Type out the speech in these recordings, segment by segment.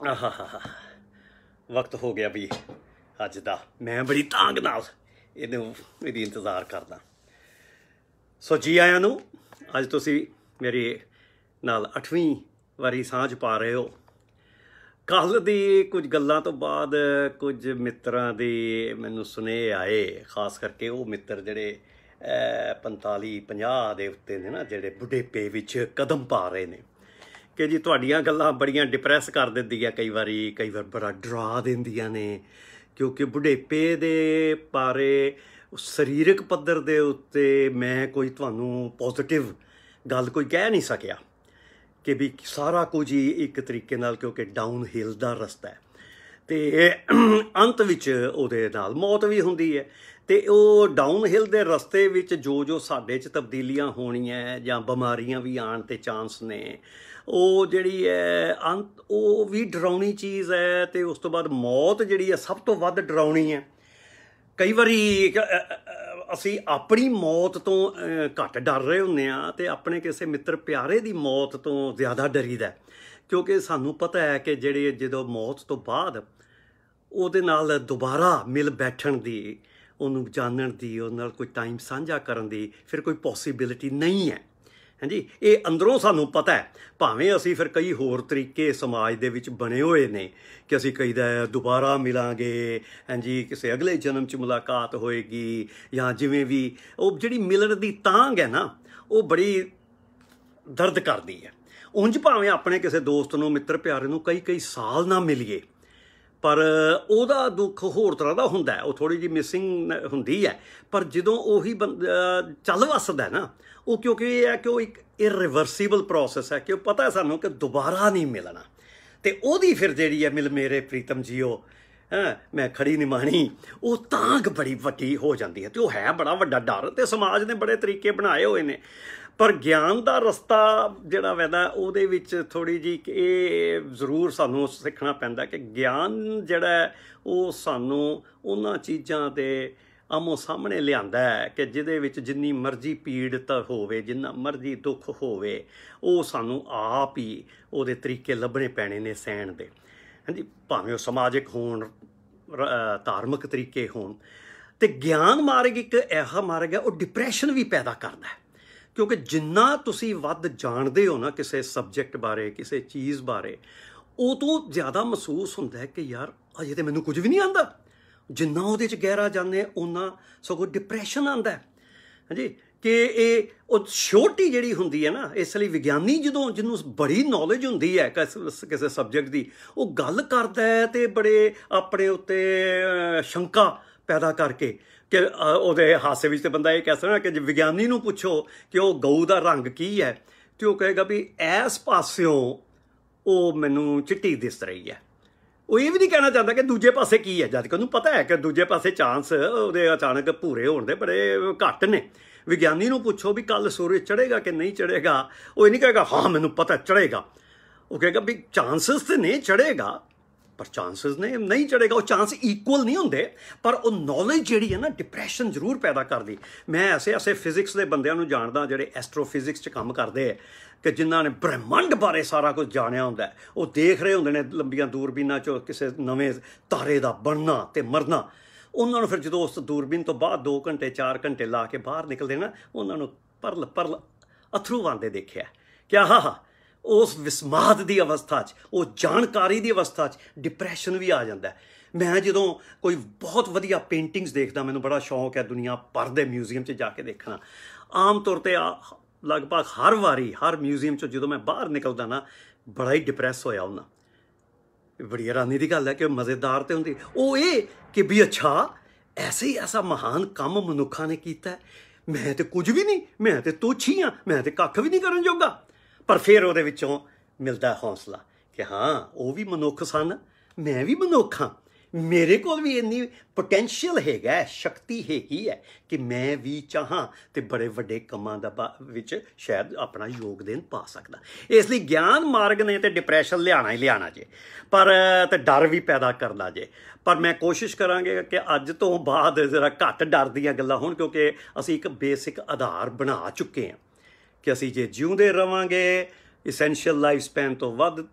ਆਹਾ ਵਕਤ ਹੋ ਗਿਆ ਵੀ ਅੱਜ ਦਾ। ਮੈਂ ਬੜੀ ਤਾਂਗ ਨਾਲ ਇਹਦੀ ਇੰਤਜ਼ਾਰ ਕਰਦਾ। ਸੋ ਜੀ ਆਇਆਂ ਨੂੰ। ਅੱਜ ਤੁਸੀਂ ਮੇਰੇ ਨਾਲ 8ਵੀਂ ਵਾਰੀ ਸਾਂਝ ਪਾ ਰਹੇ ਹੋ। ਕੱਲ੍ਹ ਦੀ ਕੁਝ ਗੱਲਾਂ ਤੋਂ ਬਾਅਦ ਕੁਝ ਮਿੱਤਰਾਂ ਦੇ ਮੈਨੂੰ ਸੁਨੇਹੇ ਆਏ, ਖਾਸ ਕਰਕੇ ਉਹ ਮਿੱਤਰ ਜਿਹੜੇ 45-50 ਦੇ ਉੱਤੇ ਨੇ ਨਾ, ਜਿਹੜੇ ਬੁਢੇਪੇ ਵਿੱਚ ਕਦਮ ਪਾ ਰਹੇ ਨੇ, ਕਿ ਜੀ ਤੁਹਾਡੀਆਂ ਗੱਲਾਂ ਬੜੀਆਂ ਡਿਪਰੈਸ ਕਰ ਦਿੰਦੀਆਂ, ਕਈ ਵਾਰ ਬੜਾ ਡਰਾ ਦਿੰਦੀਆਂ ਨੇ, ਕਿਉਂਕਿ ਬੁਢੇਪੇ ਦੇ ਬਾਰੇ ਸਰੀਰਕ ਪੱਧਰ ਦੇ ਉੱਤੇ ਮੈਂ ਕੋਈ ਤੁਹਾਨੂੰ ਪੋਜ਼ੀਟਿਵ ਗੱਲ ਕੋਈ ਕਹਿ ਨਹੀਂ ਸਕਿਆ ਕਿ ਵੀ ਸਾਰਾ ਕੁਝ ਹੀ ਇੱਕ ਤਰੀਕੇ ਨਾਲ, ਕਿਉਂਕਿ ਡਾਊਨ ਹਿਲ ਦਾ ਰਸਤਾ ਹੈ ਅਤੇ ਅੰਤ ਵਿੱਚ ਉਹਦੇ ਨਾਲ ਮੌਤ ਵੀ ਹੁੰਦੀ ਹੈ। ਅਤੇ ਉਹ ਡਾਊਨ ਹਿਲ ਦੇ ਰਸਤੇ ਵਿੱਚ ਜੋ ਸਾਡੇ 'ਚ ਤਬਦੀਲੀਆਂ ਹੋਣੀਆਂ ਜਾਂ ਬਿਮਾਰੀਆਂ ਵੀ ਆਉਣ 'ਤੇ ਚਾਂਸ ਨੇ, ਉਹ ਜਿਹੜੀ ਹੈ ਉਹ ਵੀ ਡਰਾਉਣੀ ਚੀਜ਼ ਹੈ। ਅਤੇ ਉਸ ਤੋਂ ਬਾਅਦ ਮੌਤ ਜਿਹੜੀ ਹੈ ਸਭ ਤੋਂ ਵੱਧ ਡਰਾਉਣੀ ਹੈ। ਕਈ ਵਾਰੀ ਅਸੀਂ ਆਪਣੀ ਮੌਤ ਤੋਂ ਘੱਟ ਡਰ ਰਹੇ ਹੁੰਦੇ ਹਾਂ ਅਤੇ ਆਪਣੇ ਕਿਸੇ ਮਿੱਤਰ ਪਿਆਰੇ ਦੀ ਮੌਤ ਤੋਂ ਜ਼ਿਆਦਾ ਡਰੀਦਾ, ਕਿਉਂਕਿ ਸਾਨੂੰ ਪਤਾ ਹੈ ਕਿ ਜਦੋਂ ਮੌਤ ਤੋਂ ਬਾਅਦ ਉਹਦੇ ਨਾਲ ਦੁਬਾਰਾ ਮਿਲ ਬੈਠਣ ਦੀ, ਉਹਨੂੰ ਜਾਣਨ ਦੀ, ਉਹਦੇ ਨਾਲ ਕੋਈ ਟਾਈਮ ਸਾਂਝਾ ਕਰਨ ਦੀ ਫਿਰ ਕੋਈ ਪੋਸੀਬਿਲਿਟੀ ਨਹੀਂ ਹੈ। ਹਾਂਜੀ, ਇਹ ਅੰਦਰੋਂ ਸਾਨੂੰ ਪਤਾ ਹੈ। ਭਾਵੇਂ ਅਸੀਂ ਫਿਰ ਕਈ ਹੋਰ ਤਰੀਕੇ ਸਮਾਜ ਦੇ ਵਿੱਚ ਬਣੇ ਹੋਏ ਨੇ ਕਿ ਅਸੀਂ ਕਹੀਦਾ ਦੁਬਾਰਾ ਮਿਲਾਂਗੇ, ਹਾਂਜੀ, ਕਿਸੇ ਅਗਲੇ ਜਨਮ 'ਚ ਮੁਲਾਕਾਤ ਹੋਏਗੀ, ਜਾਂ ਜਿਵੇਂ ਵੀ ਉਹ ਜਿਹੜੀ ਮਿਲਣ ਦੀ ਤਾਂਘ ਹੈ ਨਾ, ਉਹ ਬੜੀ ਦਰਦ ਕਰਦੀ ਹੈ। ਉਂਝ ਭਾਵੇਂ ਆਪਣੇ ਕਿਸੇ ਦੋਸਤ ਨੂੰ, ਮਿੱਤਰ ਪਿਆਰੇ ਨੂੰ ਕਈ ਸਾਲ ਨਾ ਮਿਲੀਏ, ਪਰ ਉਹਦਾ ਦੁੱਖ ਹੋਰ ਤਰ੍ਹਾਂ ਦਾ ਹੁੰਦਾ ਹੈ। ਉਹ ਥੋੜ੍ਹੀ ਜਿਹੀ ਮਿਸਿੰਗ ਹੁੰਦੀ ਹੈ, ਪਰ ਜਦੋਂ ਉਹੀ ਚੱਲ ਵੱਸਦਾ ਨਾ, ਉਹ ਕਿਉਂਕਿ ਇਹ ਹੈ ਕਿ ਉਹ ਇੱਕ ਇਰਰਿਵਰਸੀਬਲ ਪ੍ਰੋਸੈਸ ਹੈ, ਕਿ ਉਹ ਪਤਾ ਹੈ ਸਾਨੂੰ ਕਿ ਦੁਬਾਰਾ ਨਹੀਂ ਮਿਲਣਾ। ਅਤੇ ਉਹਦੀ ਫਿਰ ਜਿਹੜੀ ਹੈ ਮਿਲ ਮੇਰੇ ਪ੍ਰੀਤਮ ਜੀਓ, ਮੈਂ ਖੜੀ ਨਿਮਾਣੀ, ਉਹ ਤਾਂਘ ਬੜੀ ਵੱਡੀ ਹੋ ਜਾਂਦੀ ਹੈ। ਅਤੇ ਉਹ ਹੈ ਬੜਾ ਵੱਡਾ ਡਰ, ਅਤੇ ਸਮਾਜ ਨੇ ਬੜੇ ਤਰੀਕੇ ਬਣਾਏ ਹੋਏ ਨੇ। ਪਰ ਗਿਆਨ ਦਾ ਰਸਤਾ ਜਿਹੜਾ ਵੈਦਾ, ਉਹਦੇ ਵਿੱਚ ਥੋੜ੍ਹੀ ਜਿਹੀ ਇਹ ਜ਼ਰੂਰ ਸਾਨੂੰ ਸਿੱਖਣਾ ਪੈਂਦਾ ਕਿ ਗਿਆਨ ਜਿਹੜਾ ਉਹ ਸਾਨੂੰ ਉਹਨਾਂ ਚੀਜ਼ਾਂ ਦੇ ਆਮੋ ਸਾਹਮਣੇ ਲਿਆਂਦਾ ਹੈ ਕਿ ਜਿਹਦੇ ਵਿੱਚ ਜਿੰਨੀ ਮਰਜ਼ੀ ਪੀੜਤ ਹੋਵੇ, ਜਿੰਨਾ ਮਰਜ਼ੀ ਦੁੱਖ ਹੋਵੇ, ਉਹ ਸਾਨੂੰ ਆਪ ਹੀ ਉਹਦੇ ਤਰੀਕੇ ਲੱਭਣੇ ਪੈਣੇ ਨੇ ਸਹਿਣ ਦੇ। ਹਾਂਜੀ, ਭਾਵੇਂ ਉਹ ਸਮਾਜਿਕ ਹੋਣ, ਧਾਰਮਿਕ ਤਰੀਕੇ ਹੋਣ। ਅਤੇ ਗਿਆਨ ਮਾਰਗ ਇੱਕ ਇਹੋ ਮਾਰਗ ਹੈ, ਉਹ ਡਿਪਰੈਸ਼ਨ ਵੀ ਪੈਦਾ ਕਰਦਾ ਹੈ, ਕਿਉਂਕਿ ਜਿੰਨਾ ਤੁਸੀਂ ਵੱਧ ਜਾਣਦੇ ਹੋ ਨਾ ਕਿਸੇ ਸਬਜੈਕਟ ਬਾਰੇ, ਕਿਸੇ ਚੀਜ਼ ਬਾਰੇ, ਉਹ ਤੋਂ ਜ਼ਿਆਦਾ ਮਹਿਸੂਸ ਹੁੰਦਾ ਹੈ ਕਿ ਯਾਰ ਅਜੇ ਤਾਂ ਮੈਨੂੰ ਕੁਝ ਵੀ ਨਹੀਂ ਆਉਂਦਾ। ਜਿੰਨਾ ਉਹਦੇ 'ਚ ਗਹਿਰਾ ਜਾਂਦੇ ਉਹਨਾਂ ਸਗੋਂ ਡਿਪਰੈਸ਼ਨ ਆਉਂਦਾ ਹੈ। ਹਾਂਜੀ, ਕਿ ਉਹ ਸ਼ਿਓਰਟੀ ਜਿਹੜੀ ਹੁੰਦੀ ਹੈ ਨਾ, ਇਸ ਲਈ ਵਿਗਿਆਨੀ ਜਿਹਨੂੰ ਬੜੀ ਨੌਲੇਜ ਹੁੰਦੀ ਹੈ ਕਿਸੇ ਸਬਜੈਕਟ ਦੀ, ਉਹ ਗੱਲ ਕਰਦਾ ਹੈ ਅਤੇ ਬੜੇ ਆਪਣੇ ਉੱਤੇ ਸ਼ੰਕਾ ਪੈਦਾ ਕਰਕੇ ਕਿ ਉਹਦੇ ਹਾਸੇ ਵਿੱਚ ਤਾਂ ਬੰਦਾ ਇਹ ਕਹਿ ਸਕਦਾ ਕਿ ਜੇ ਵਿਗਿਆਨੀ ਨੂੰ ਪੁੱਛੋ ਕਿ ਉਹ ਗਊ ਦਾ ਰੰਗ ਕੀ ਹੈ, ਅਤੇ ਉਹ ਕਹੇਗਾ ਵੀ ਇਸ ਪਾਸਿਓਂ ਉਹ ਮੈਨੂੰ ਚਿੱਟੀ ਦਿਸ ਰਹੀ ਹੈ। ਉਹ ਇਹ ਵੀ ਨਹੀਂ ਕਹਿਣਾ ਚਾਹੁੰਦਾ ਕਿ ਦੂਜੇ ਪਾਸੇ ਕੀ ਹੈ, ਜਦ ਕਿ ਉਹਨੂੰ ਪਤਾ ਹੈ ਕਿ ਦੂਜੇ ਪਾਸੇ ਚਾਂਸ ਉਹਦੇ ਅਚਾਨਕ ਭੂਰੇ ਹੋਣ ਦੇ ਬੜੇ ਘੱਟ ਨੇ। ਵਿਗਿਆਨੀ ਨੂੰ ਪੁੱਛੋ ਵੀ ਕੱਲ੍ਹ ਸੂਰਜ ਚੜ੍ਹੇਗਾ ਕਿ ਨਹੀਂ ਚੜ੍ਹੇਗਾ, ਉਹ ਇਹ ਨਹੀਂ ਕਹੇਗਾ ਹਾਂ ਮੈਨੂੰ ਪਤਾ ਚੜ੍ਹੇਗਾ। ਉਹ ਕਹੇਗਾ ਵੀ ਚਾਂਸਸ ਤਾਂ ਨਹੀਂ ਚੜ੍ਹੇਗਾ, ਪਰ ਚਾਂਸਸ ਨੇ ਨਹੀਂ ਚੜ੍ਹੇਗਾ। ਉਹ ਚਾਂਸ ਇਕੁਅਲ ਨਹੀਂ ਹੁੰਦੇ, ਪਰ ਉਹ ਨੌਲੇਜ ਜਿਹੜੀ ਹੈ ਨਾ ਡਿਪਰੈਸ਼ਨ ਜ਼ਰੂਰ ਪੈਦਾ ਕਰਦੀ। ਮੈਂ ਐਸੇ ਫਿਜ਼ਿਕਸ ਦੇ ਬੰਦਿਆਂ ਨੂੰ ਜਾਣਦਾ ਜਿਹੜੇ ਐਸਟਰੋਫਿਜ਼ਿਕਸ 'ਚ ਕੰਮ ਕਰਦੇ ਹੈ, ਕਿ ਜਿਨ੍ਹਾਂ ਨੇ ਬ੍ਰਹਿਮੰਡ ਬਾਰੇ ਸਾਰਾ ਕੁਝ ਜਾਣਿਆ ਹੁੰਦਾ। ਉਹ ਦੇਖ ਰਹੇ ਹੁੰਦੇ ਨੇ ਲੰਬੀਆਂ ਦੂਰਬੀਨਾਂ 'ਚੋਂ ਕਿਸੇ ਨਵੇਂ ਤਾਰੇ ਦਾ ਬਣਨਾ ਅਤੇ ਮਰਨਾ। ਉਹਨਾਂ ਨੂੰ ਫਿਰ ਜਦੋਂ ਉਸ ਦੂਰਬੀਨ ਤੋਂ ਬਾਅਦ 2 ਘੰਟੇ 4 ਘੰਟੇ ਲਾ ਕੇ ਬਾਹਰ ਨਿਕਲਦੇ ਨਾ, ਉਹਨਾਂ ਨੂੰ ਪਰਲ ਅਥਰੂ ਆਉਂਦੇ ਦੇਖਿਆ ਕਿ ਆਹਾ, ਉਸ ਵਿਸਮਾਦ ਦੀ ਅਵਸਥਾ 'ਚ, ਉਹ ਜਾਣਕਾਰੀ ਦੀ ਅਵਸਥਾ 'ਚ ਡਿਪਰੈਸ਼ਨ ਵੀ ਆ ਜਾਂਦਾ। ਮੈਂ ਜਦੋਂ ਕੋਈ ਬਹੁਤ ਵਧੀਆ ਪੇਂਟਿੰਗਸ ਦੇਖਦਾ, ਮੈਨੂੰ ਬੜਾ ਸ਼ੌਂਕ ਹੈ ਦੁਨੀਆ ਭਰ ਦੇ ਮਿਊਜ਼ੀਅਮ 'ਚ ਜਾ ਕੇ ਦੇਖਣਾ। ਆਮ ਤੌਰ 'ਤੇ ਲਗਭਗ ਹਰ ਵਾਰੀ ਹਰ ਮਿਊਜ਼ੀਅਮ 'ਚੋਂ ਜਦੋਂ ਮੈਂ ਬਾਹਰ ਨਿਕਲਦਾ ਨਾ, ਬੜਾ ਹੀ ਡਿਪਰੈਸ ਹੋਇਆ ਹੁੰਦਾ। ਬੜੀ ਹੈਰਾਨੀ ਦੀ ਗੱਲ ਹੈ ਕਿ ਮਜ਼ੇਦਾਰ ਤਾਂ ਹੁੰਦੀ ਉਹ ਇਹ ਕਿ ਵੀ ਅੱਛਾ ਐਸਾ ਮਹਾਨ ਕੰਮ ਮਨੁੱਖਾਂ ਨੇ ਕੀਤਾ, ਮੈਂ ਤਾਂ ਕੁਝ ਵੀ ਨਹੀਂ, ਮੈਂ ਤਾਂ ਤੁੱਛ ਹੀ ਹਾਂ, ਮੈਂ ਤਾਂ ਕੱਖ ਵੀ ਨਹੀਂ ਕਰਨ ਜੋਗਾ। ਪਰ ਫਿਰ ਉਹਦੇ ਵਿੱਚੋਂ ਮਿਲਦਾ ਹੌਸਲਾ ਕਿ ਹਾਂ ਉਹ ਵੀ ਮਨੁੱਖ ਸਨ, ਮੈਂ ਵੀ ਮਨੁੱਖ ਹਾਂ, ਮੇਰੇ ਕੋਲ ਵੀ ਇੰਨੀ ਪੋਟੈਂਸ਼ੀਅਲ ਹੈਗਾ, ਸ਼ਕਤੀ ਹੈਗੀ ਹੈ ਕਿ ਮੈਂ ਵੀ ਚਾਹਾਂ ਅਤੇ ਬੜੇ ਵੱਡੇ ਕੰਮਾਂ ਵਿੱਚ ਸ਼ਾਇਦ ਆਪਣਾ ਯੋਗਦਾਨ ਪਾ ਸਕਦਾ। ਇਸ ਲਈ ਗਿਆਨ ਮਾਰਗ ਨੇ ਤਾਂ ਡਿਪਰੈਸ਼ਨ ਲਿਆਉਣਾ ਹੀ ਲਿਆਉਣਾ ਜੇ, ਪਰ ਅਤੇ ਡਰ ਵੀ ਪੈਦਾ ਕਰਨਾ ਜੇ। ਪਰ ਮੈਂ ਕੋਸ਼ਿਸ਼ ਕਰਾਂਗੇ ਕਿ ਅੱਜ ਤੋਂ ਬਾਅਦ ਜ਼ਰਾ ਘੱਟ ਡਰ ਦੀਆਂ ਗੱਲਾਂ ਹੋਣ, ਕਿਉਂਕਿ ਅਸੀਂ ਇੱਕ ਬੇਸਿਕ ਆਧਾਰ ਬਣਾ ਚੁੱਕੇ ਹਾਂ ਕਿ ਅਸੀਂ ਜੇ ਜਿਉਂਦੇ ਰਹਾਂਗੇ ਇਸੈਂਸ਼ੀਅਲ ਲਾਈਫ ਸਪੈਨ ਤੋਂ ਵੱਧ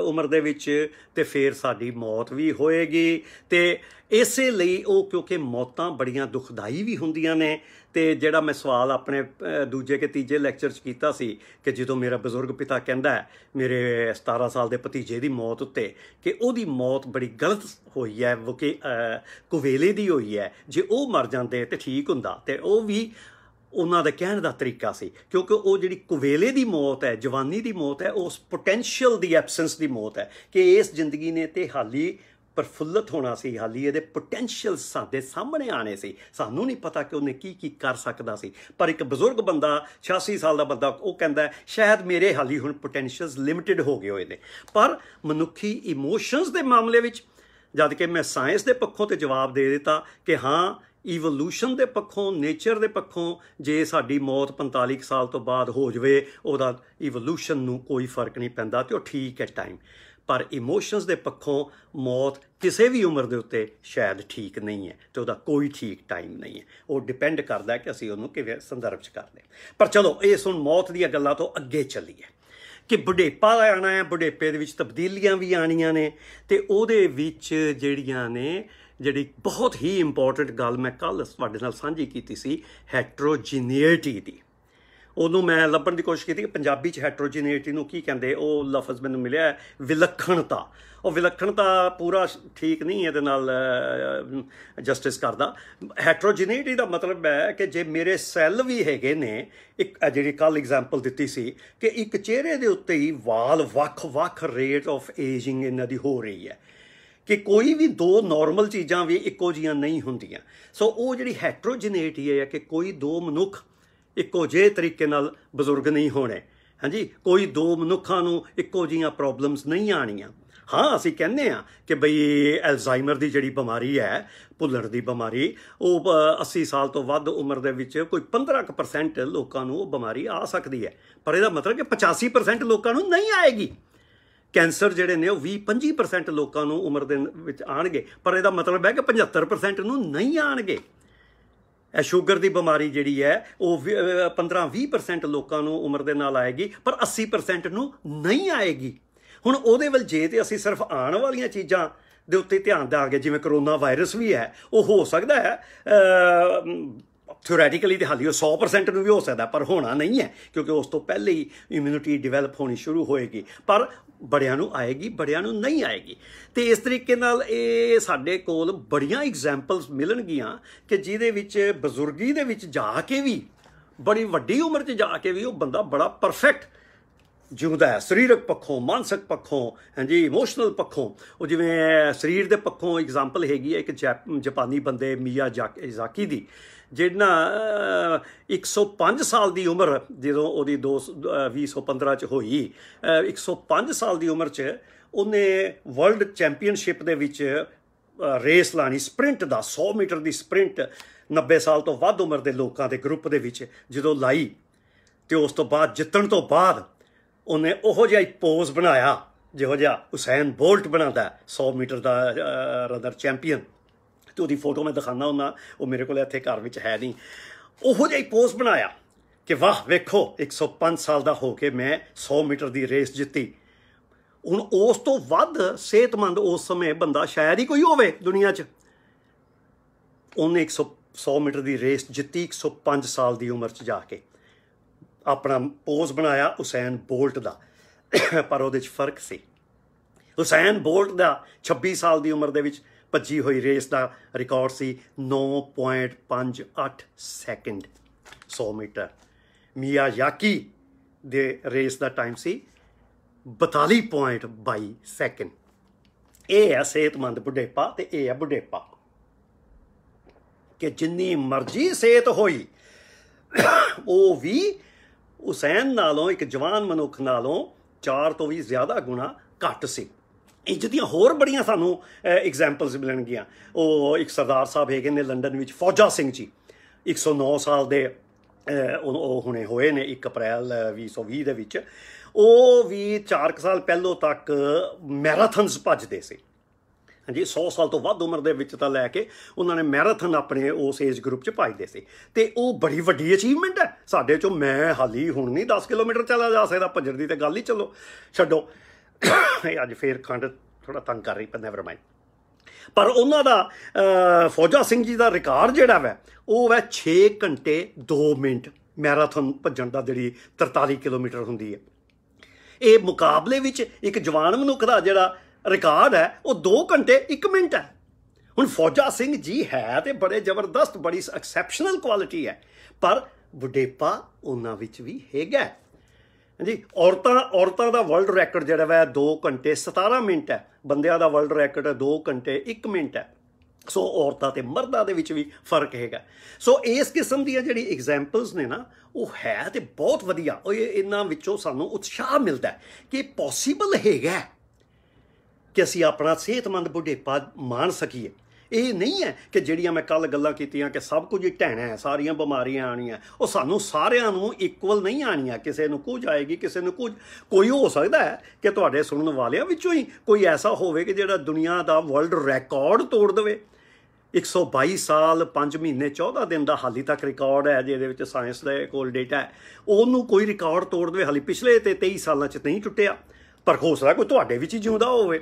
ਉਮਰ ਦੇ ਵਿੱਚ, ਤੇ ਫਿਰ ਸਾਡੀ ਮੌਤ ਵੀ ਹੋਏਗੀ। ਤੇ ਇਸੇ ਲਈ ਉਹ, ਕਿਉਂਕਿ ਮੌਤਾਂ ਬੜੀਆਂ ਦੁਖਦਾਈ ਵੀ ਹੁੰਦੀਆਂ ਨੇ। ਤੇ ਜਿਹੜਾ ਮੈਂ ਸਵਾਲ ਆਪਣੇ ਦੂਜੇ ਕਿ ਤੀਜੇ ਲੈਕਚਰ 'ਚ ਕੀਤਾ ਸੀ ਕਿ ਜਦੋਂ ਮੇਰਾ ਬਜ਼ੁਰਗ ਪਿਤਾ ਕਹਿੰਦਾ ਮੇਰੇ 17 ਸਾਲ ਦੇ ਭਤੀਜੇ ਦੀ ਮੌਤ ਉੱਤੇ ਕਿ ਉਹਦੀ ਮੌਤ ਬੜੀ ਗਲਤ ਹੋਈ ਹੈ, ਕਿ ਕੁਵੇਲੇ ਦੀ ਹੋਈ ਹੈ, ਜੇ ਉਹ ਮਰ ਜਾਂਦੇ ਤੇ ਠੀਕ ਹੁੰਦਾ। ਤੇ ਉਹ ਵੀ ਉਹਨਾਂ ਦਾ ਕਹਿਣ ਦਾ ਤਰੀਕਾ ਸੀ, ਕਿਉਂਕਿ ਉਹ ਜਿਹੜੀ ਕੁਵੇਲੇ ਦੀ ਮੌਤ ਹੈ, ਜਵਾਨੀ ਦੀ ਮੌਤ ਹੈ, ਉਸ ਪੋਟੈਂਸ਼ੀਅਲ ਦੀ ਐਬਸੈਂਸ ਦੀ ਮੌਤ ਹੈ ਕਿ ਇਸ ਜ਼ਿੰਦਗੀ ਨੇ ਤੇ ਹਾਲੀ ਪ੍ਰਫੁੱਲਤ ਹੋਣਾ ਸੀ, ਹਾਲੀ ਇਹਦੇ ਪੋਟੈਂਸ਼ੀਅਲ ਸਾਡੇ ਸਾਹਮਣੇ ਆਣੇ ਸੀ। ਸਾਨੂੰ ਨਹੀਂ ਪਤਾ ਕਿ ਉਹਨੇ ਕੀ ਕੀ ਕਰ ਸਕਦਾ ਸੀ। ਪਰ ਇੱਕ ਬਜ਼ੁਰਗ ਬੰਦਾ, 86 ਸਾਲ ਦਾ ਬੰਦਾ, ਉਹ ਕਹਿੰਦਾ ਸ਼ਾਇਦ ਮੇਰੇ ਹਾਲੀ ਹੁਣ ਪੋਟੈਂਸ਼ੀਅਲਸ ਲਿਮਿਟਿਡ ਹੋ ਗਏ ਹੋਏ ਨੇ। ਪਰ ਮਨੁੱਖੀ ਇਮੋਸ਼ਨਸ ਦੇ ਮਾਮਲੇ ਵਿੱਚ, ਜਦ ਕਿ ਮੈਂ ਸਾਇੰਸ ਦੇ ਪੱਖੋਂ ਤੇ ਜਵਾਬ ਦੇ ਦਿੱਤਾ ਕਿ ਹਾਂ, ਈਵੋਲੂਸ਼ਨ ਦੇ ਪੱਖੋਂ, ਨੇਚਰ ਦੇ ਪੱਖੋਂ, ਜੇ ਸਾਡੀ ਮੌਤ 45 ਸਾਲ ਤੋਂ ਬਾਅਦ ਹੋ ਜਾਵੇ, ਉਹਦਾ ਈਵੋਲੂਸ਼ਨ ਨੂੰ ਕੋਈ ਫਰਕ ਨਹੀਂ ਪੈਂਦਾ ਤੇ ਉਹ ਠੀਕ ਹੈ ਟਾਈਮ। ਪਰ ਇਮੋਸ਼ਨਸ ਦੇ ਪੱਖੋਂ ਮੌਤ ਕਿਸੇ ਵੀ ਉਮਰ ਦੇ ਉੱਤੇ ਸ਼ਾਇਦ ਠੀਕ ਨਹੀਂ ਹੈ ਤੇ ਉਹਦਾ ਕੋਈ ਠੀਕ ਟਾਈਮ ਨਹੀਂ ਹੈ। ਉਹ ਡਿਪੈਂਡ ਕਰਦਾ ਕਿ ਅਸੀਂ ਉਹਨੂੰ ਕਿਵੇਂ ਸੰਦਰਭ 'ਚ ਕਰਦੇ। ਪਰ ਚਲੋ, ਇਹ ਹੁਣ ਮੌਤ ਦੀਆਂ ਗੱਲਾਂ ਤੋਂ ਅੱਗੇ ਚੱਲੀਏ ਕਿ ਬੁਢੇਪਾ ਆਉਣਾ ਹੈ, ਬੁਢੇਪੇ ਦੇ ਵਿੱਚ ਤਬਦੀਲੀਆਂ ਵੀ ਆਉਣੀਆਂ ਨੇ। ਤੇ ਉਹਦੇ ਵਿੱਚ ਜਿਹੜੀ ਬਹੁਤ ਹੀ ਇੰਪੋਰਟੈਂਟ ਗੱਲ ਮੈਂ ਕੱਲ੍ਹ ਤੁਹਾਡੇ ਨਾਲ ਸਾਂਝੀ ਕੀਤੀ ਸੀ, ਹੈਟਰੋਜੀਨੀਟੀ ਦੀ। ਉਹਨੂੰ ਮੈਂ ਲੱਭਣ ਦੀ ਕੋਸ਼ਿਸ਼ ਕੀਤੀ ਕਿ ਪੰਜਾਬੀ 'ਚ ਹੈਟਰੋਜੀਨੀਟੀ ਨੂੰ ਕੀ ਕਹਿੰਦੇ। ਉਹ ਲਫ਼ਜ਼ ਮੈਨੂੰ ਮਿਲਿਆ ਵਿਲੱਖਣਤਾ। ਉਹ ਵਿਲੱਖਣਤਾ ਪੂਰਾ ਠੀਕ ਨਹੀਂ ਇਹਦੇ ਨਾਲ ਜਸਟਿਸ ਕਰਦਾ। ਹੈਟਰੋਜੀਨੀਟੀ ਦਾ ਮਤਲਬ ਹੈ ਕਿ ਜੇ ਮੇਰੇ ਸੈੱਲ ਵੀ ਹੈਗੇ ਨੇ, ਇੱਕ ਜਿਹੜੀ ਕੱਲ੍ਹ ਐਗਜ਼ਾਮਪਲ ਦਿੱਤੀ ਸੀ ਕਿ ਇੱਕ ਚਿਹਰੇ ਦੇ ਉੱਤੇ ਹੀ ਵਾਲ ਵੱਖ-ਵੱਖ ਰੇਟ ਆਫ ਏਜਿੰਗ ਇਹਨਾਂ ਦੀ ਹੋ ਰਹੀ ਹੈ, ਕਿ ਕੋਈ ਵੀ ਦੋ ਨਾਰਮਲ ਚੀਜ਼ਾਂ ਵੀ ਇੱਕੋ ਜਿਹੀਆਂ ਨਹੀਂ ਹੁੰਦੀਆਂ। ਸੋ ਉਹ ਜਿਹੜੀ ਹੈਟਰੋਜੀਨੀਟੀ ਹੈ ਕਿ ਕੋਈ ਦੋ ਮਨੁੱਖ ਇੱਕੋ ਜਿਹੇ ਤਰੀਕੇ ਨਾਲ ਬਜ਼ੁਰਗ ਨਹੀਂ ਹੋਣੇ। ਹਾਂਜੀ, ਕੋਈ ਦੋ ਮਨੁੱਖਾਂ ਨੂੰ ਇੱਕੋ ਜਿਹੀਆਂ ਪ੍ਰੋਬਲਮਸ ਨਹੀਂ ਆਉਣੀਆਂ। ਹਾਂ, ਅਸੀਂ ਕਹਿੰਦੇ ਹਾਂ ਕਿ ਬਈ ਐਲਜ਼ਾਈਮਰ ਦੀ ਜਿਹੜੀ ਬਿਮਾਰੀ ਹੈ, ਭੁੱਲਣ ਦੀ ਬਿਮਾਰੀ, ਉਹ 80 ਸਾਲ ਤੋਂ ਵੱਧ ਉਮਰ ਦੇ ਵਿੱਚ ਕੋਈ 15% ਲੋਕਾਂ ਨੂੰ ਉਹ ਬਿਮਾਰੀ ਆ ਸਕਦੀ ਹੈ। ਪਰ ਇਹਦਾ ਮਤਲਬ ਕਿ 85% ਲੋਕਾਂ ਨੂੰ ਨਹੀਂ ਆਏਗੀ। ਕੈਂਸਰ ਜਿਹੜੇ ਨੇ ਉਹ 20-25% ਲੋਕਾਂ ਨੂੰ ਉਮਰ ਦੇ ਵਿੱਚ ਆਉਣਗੇ, ਪਰ ਇਹਦਾ ਮਤਲਬ ਹੈ ਕਿ 75% ਨੂੰ ਨਹੀਂ ਆਉਣਗੇ। ਇਹ ਸ਼ੂਗਰ ਦੀ ਬਿਮਾਰੀ ਜਿਹੜੀ ਹੈ ਉਹ 15-20% ਲੋਕਾਂ ਨੂੰ ਉਮਰ ਦੇ ਨਾਲ ਆਏਗੀ, ਪਰ 80% ਨੂੰ ਨਹੀਂ ਆਏਗੀ। ਹੁਣ ਉਹਦੇ ਵੱਲ ਜੇ ਤੇ ਅਸੀਂ ਸਿਰਫ ਆਉਣ ਵਾਲੀਆਂ ਚੀਜ਼ਾਂ ਦੇ ਉੱਤੇ ਧਿਆਨ ਦੇਵਾਂਗੇ, ਜਿਵੇਂ ਕਰੋਨਾ ਵਾਇਰਸ ਵੀ ਹੈ, ਉਹ ਹੋ ਸਕਦਾ ਹੈ ਥਿਓਰੈਟੀਕਲੀ ਤੇ ਹਾਲੀ ਉਹ 100% ਨੂੰ ਵੀ ਹੋ ਸਕਦਾ, ਪਰ ਹੋਣਾ ਨਹੀਂ ਹੈ ਕਿਉਂਕਿ ਉਸ ਤੋਂ ਪਹਿਲੇ ਹੀ ਇਮਿਊਨਿਟੀ ਡਿਵੈਲਪ ਹੋਣੀ ਸ਼ੁਰੂ ਹੋਏਗੀ। ਪਰ ਬੜਿਆਂ ਨੂੰ ਆਏਗੀ, ਬੜਿਆਂ ਨੂੰ ਨਹੀਂ ਆਏਗੀ। ਤੇ ਇਸ ਤਰੀਕੇ ਨਾਲ ਇਹ ਸਾਡੇ ਕੋਲ ਬੜੀਆਂ ਐਗਜ਼ਾਮਪਲਸ ਮਿਲਣਗੀਆਂ ਕਿ ਜਿਹਦੇ ਵਿੱਚ ਬਜ਼ੁਰਗੀ ਦੇ ਵਿੱਚ ਜਾ ਕੇ ਵੀ, ਬੜੀ ਵੱਡੀ ਉਮਰ 'ਚ ਜਾ ਕੇ ਵੀ ਉਹ ਬੰਦਾ ਬੜਾ ਪਰਫੈਕਟ ਜਿਉਂਦਾ ਹੈ, ਸਰੀਰਕ ਪੱਖੋਂ, ਮਾਨਸਿਕ ਪੱਖੋਂ, ਹਾਂਜੀ, ਇਮੋਸ਼ਨਲ ਪੱਖੋਂ। ਉਹ ਜਿਵੇਂ ਸਰੀਰ ਦੇ ਪੱਖੋਂ ਐਗਜ਼ਾਮਪਲ ਹੈਗੀ ਹੈ ਇੱਕ ਜਾਪਾਨੀ ਬੰਦੇ ਮਿਆਜ਼ਾਕੀ ਦੀ, ਜਿਹੜਾ 105 ਸਾਲ ਦੀ ਉਮਰ ਜਦੋਂ ਉਹਦੀ 2015 'ਚ ਹੋਈ, 105 ਸਾਲ ਦੀ ਉਮਰ 'ਚ ਉਹਨੇ ਵਰਲਡ ਚੈਂਪੀਅਨਸ਼ਿਪ ਦੇ ਵਿੱਚ ਰੇਸ ਲਾਣੀ, ਸਪ੍ਰਿੰਟ ਦਾ 100 ਮੀਟਰ ਦੀ ਸਪ੍ਰਿੰਟ 90 ਸਾਲ ਤੋਂ ਵੱਧ ਉਮਰ ਦੇ ਲੋਕਾਂ ਦੇ ਗਰੁੱਪ ਦੇ ਵਿੱਚ ਜਦੋਂ ਲਾਈ, ਤੇ ਉਸ ਤੋਂ ਬਾਅਦ ਜਿੱਤਣ ਤੋਂ ਬਾਅਦ ਉਹਨੇ ਉਹੋ ਜਿਹਾ ਹੀ ਪੋਜ਼ ਬਣਾਇਆ ਜਿਹੋ ਜਿਹਾ ਹੁਸੈਨ ਬੋਲਟ ਬਣਾਉਂਦਾ 100 ਮੀਟਰ ਦਾ ਰਨਰ ਚੈਂਪੀਅਨ। ਤੇ ਉਹਦੀ ਫੋਟੋ ਮੈਂ ਦਿਖਾਉਂਦਾ ਹੁੰਦਾ, ਉਹ ਮੇਰੇ ਕੋਲ ਇੱਥੇ ਘਰ ਵਿੱਚ ਹੈ ਨਹੀਂ। ਉਹੋ ਜਿਹਾ ਹੀ ਪੋਜ਼ ਬਣਾਇਆ ਕਿ ਵਾਹ ਵੇਖੋ 105 ਸਾਲ ਦਾ ਹੋ ਕੇ ਮੈਂ 100 ਮੀਟਰ ਦੀ ਰੇਸ ਜਿੱਤੀ। ਹੁਣ ਉਸ ਤੋਂ ਵੱਧ ਸਿਹਤਮੰਦ ਉਸ ਸਮੇਂ ਬੰਦਾ ਸ਼ਾਇਦ ਹੀ ਕੋਈ ਹੋਵੇ ਦੁਨੀਆ 'ਚ। ਉਹਨੇ 100 ਮੀਟਰ ਦੀ ਰੇਸ ਜਿੱਤੀ 105 ਸਾਲ ਦੀ ਉਮਰ 'ਚ ਜਾ ਕੇ, ਆਪਣਾ ਪੋਜ਼ ਬਣਾਇਆ ਹੁਸੈਨ ਬੋਲਟ ਦਾ। ਪਰ ਉਹਦੇ 'ਚ ਫਰਕ ਸੀ। ਹੁਸੈਨ ਬੋਲਟ ਦਾ 26 ਸਾਲ ਦੀ ਉਮਰ ਦੇ ਵਿੱਚ ਭੱਜੀ ਹੋਈ ਰੇਸ ਦਾ ਰਿਕਾਰਡ ਸੀ 9.58 ਸੈਕਿੰਡ 100 ਮੀਟਰ। ਮਿਆਜ਼ਾਕੀ ਦੇ ਰੇਸ ਦਾ ਟਾਈਮ ਸੀ 42.22 ਸੈਕਿੰਡ। ਇਹ ਹੈ ਸਿਹਤਮੰਦ ਬੁਢੇਪਾ, ਤੇ ਇਹ ਹੈ ਬੁਢੇਪਾ ਕਿ ਜਿੰਨੀ ਮਰਜ਼ੀ ਸਿਹਤ ਹੋਈ ਉਹ ਵੀ ਹੁਸੈਨ ਨਾਲੋਂ, ਇੱਕ ਜਵਾਨ ਮਨੁੱਖ ਨਾਲੋਂ 4 ਤੋਂ ਵੀ ਜ਼ਿਆਦਾ ਗੁਣਾ ਘੱਟ ਸੀ। ਇੰਜ ਦੀਆਂ ਹੋਰ ਬੜੀਆਂ ਸਾਨੂੰ ਐਗਜ਼ਾਮਪਲਸ ਮਿਲਣਗੀਆਂ। ਉਹ ਇੱਕ ਸਰਦਾਰ ਸਾਹਿਬ ਹੈਗੇ ਨੇ ਲੰਡਨ ਵਿੱਚ, ਫੌਜਾ ਸਿੰਘ ਜੀ, 109 ਸਾਲ ਦੇ ਉਹ ਹੁਣੇ ਹੋਏ ਨੇ 1 ਅਪ੍ਰੈਲ 2020 ਦੇ ਵਿੱਚ। ਉਹ ਵੀ 4 ਸਾਲ ਪਹਿਲੋਂ ਤੱਕ ਮੈਰਾਥਨਸ ਭੱਜਦੇ ਸੀ। ਹਾਂਜੀ 100 ਸਾਲ ਤੋਂ ਵੱਧ ਉਮਰ ਦੇ ਵਿੱਚ ਤਾਂ ਲੈ ਕੇ ਉਹਨਾਂ ਨੇ ਮੈਰਾਥਨ ਆਪਣੇ ਉਸ ਏਜ ਗਰੁੱਪ 'ਚ ਭੱਜਦੇ ਸੀ ਤੇ ਉਹ ਬੜੀ ਵੱਡੀ ਅਚੀਵਮੈਂਟ ਹੈ। ਸਾਡੇ 'ਚੋਂ ਮੈਂ ਹਾਲੀ ਹੁਣ ਨਹੀਂ 10 ਕਿਲੋਮੀਟਰ ਚਲਾ ਜਾ ਸਕਦਾ, ਭੱਜਣ ਦੀ ਤਾਂ ਗੱਲ ਹੀ ਚਲੋ ਛੱਡੋ। ਅੱਜ ਫੇਰ ਖੰਡ ਥੋੜਾ ਤੰਗ ਕਰ ਰਹੀ, ਪਰ ਨੈਵਰ ਮਾਈਂਡ। ਪਰ ਉਹਨਾਂ ਦਾ ਫੌਜਾ ਸਿੰਘ ਜੀ ਦਾ ਰਿਕਾਰਡ ਜਿਹੜਾ ਵੈ ਉਹ ਵੈ 6 ਘੰਟੇ 2 ਮਿੰਟ ਮੈਰਾਥਨ ਭੱਜਣ ਦਾ, ਜਿਹੜੀ 43 ਕਿਲੋਮੀਟਰ ਹੁੰਦੀ ਹੈ। ਇਹ ਮੁਕਾਬਲੇ ਵਿੱਚ ਇੱਕ ਜਵਾਨ ਮਨੁੱਖ ਦਾ ਜਿਹੜਾ ਰਿਕਾਰਡ ਹੈ ਉਹ 2 ਘੰਟੇ 1 ਮਿੰਟ ਹੈ। ਹੁਣ ਫੌਜਾ ਸਿੰਘ ਜੀ ਹੈ ਤੇ ਬੜੇ ਜ਼ਬਰਦਸਤ, ਬੜੀ ਐਕਸੈਪਸ਼ਨਲ ਕੁਆਲਿਟੀ ਹੈ, ਪਰ ਬੁਢੇਪਾ ਉਹਨਾਂ ਵਿੱਚ ਵੀ ਹੈਗਾ ਜੀ। ਔਰਤਾਂ ਦਾ ਵਰਲਡ ਰੈਕੋਰਡ ਜਿਹੜਾ ਵੈ 2 ਘੰਟੇ 17 ਮਿੰਟ ਹੈ, ਬੰਦਿਆਂ ਦਾ ਵਰਲਡ ਰੈਕੋਰਡ 2 ਘੰਟੇ 1 ਮਿੰਟ ਹੈ। ਸੋ ਔਰਤਾਂ ਤੇ ਮਰਦਾਂ ਦੇ ਵਿੱਚ ਵੀ ਫਰਕ ਹੈਗਾ। ਸੋ ਇਸ ਕਿਸਮ ਦੀਆਂ ਜਿਹੜੀ ਐਗਜ਼ਾਮਪਲਸ ਨੇ ਨਾ ਉਹ ਹੈ ਤੇ ਬਹੁਤ ਵਧੀਆ। ਉਹ ਇਹਨਾਂ ਵਿੱਚੋਂ ਸਾਨੂੰ ਉਤਸ਼ਾਹ ਮਿਲਦਾ ਕਿ ਪੋਸੀਬਲ ਹੈਗਾ ਕਿ ਅਸੀਂ ਆਪਣਾ ਸਿਹਤਮੰਦ ਬੁਢੇਪਾ ਮਾਣ ਸਕੀਏ। ਇਹ ਨਹੀਂ ਹੈ ਕਿ ਜਿਹੜੀਆਂ ਮੈਂ ਕੱਲ ਗੱਲਾਂ ਕੀਤੀਆਂ ਕਿ ਸਭ ਕੁਝ ਹੀ ਢਹਿਣਾ ਹੈ, ਸਾਰੀਆਂ ਬਿਮਾਰੀਆਂ ਆਉਣੀਆਂ, ਉਹ ਸਾਨੂੰ ਸਾਰਿਆਂ ਨੂੰ ਇਕੁਅਲ ਨਹੀਂ ਆਉਣੀਆਂ। ਕਿਸੇ ਨੂੰ ਕੁਝ ਆਏਗੀ, ਕਿਸੇ ਨੂੰ ਕੁਝ। ਕੋਈ ਹੋ ਸਕਦਾ ਹੈ ਕਿ ਤੁਹਾਡੇ ਸੁਣਨ ਵਾਲਿਆਂ ਵਿੱਚੋਂ ਹੀ ਕੋਈ ਐਸਾ ਹੋਵੇ ਕਿ ਜਿਹੜਾ ਦੁਨੀਆ ਦਾ ਵਰਲਡ ਰਿਕਾਰਡ ਤੋੜ ਦੇਵੇ। 122 ਸਾਲ 5 ਮਹੀਨੇ 14 ਦਿਨ ਦਾ ਹਾਲੀ ਤੱਕ ਰਿਕਾਰਡ ਹੈ, ਜਿਹਦੇ ਵਿੱਚ ਸਾਇੰਸ ਦੇ ਕੋਲ ਡੇਟਾ ਹੈ। ਉਹਨੂੰ ਕੋਈ ਰਿਕਾਰਡ ਤੋੜ ਦੇਵੇ। ਹਾਲੀ ਪਿਛਲੇ ਤੇ 23 ਸਾਲਾਂ 'ਚ ਨਹੀਂ ਟੁੱਟਿਆ, ਪਰ ਹੋ ਸਕਦਾ ਕੋਈ ਤੁਹਾਡੇ ਵਿੱਚ ਹੀ ਜਿਉਂਦਾ ਹੋਵੇ।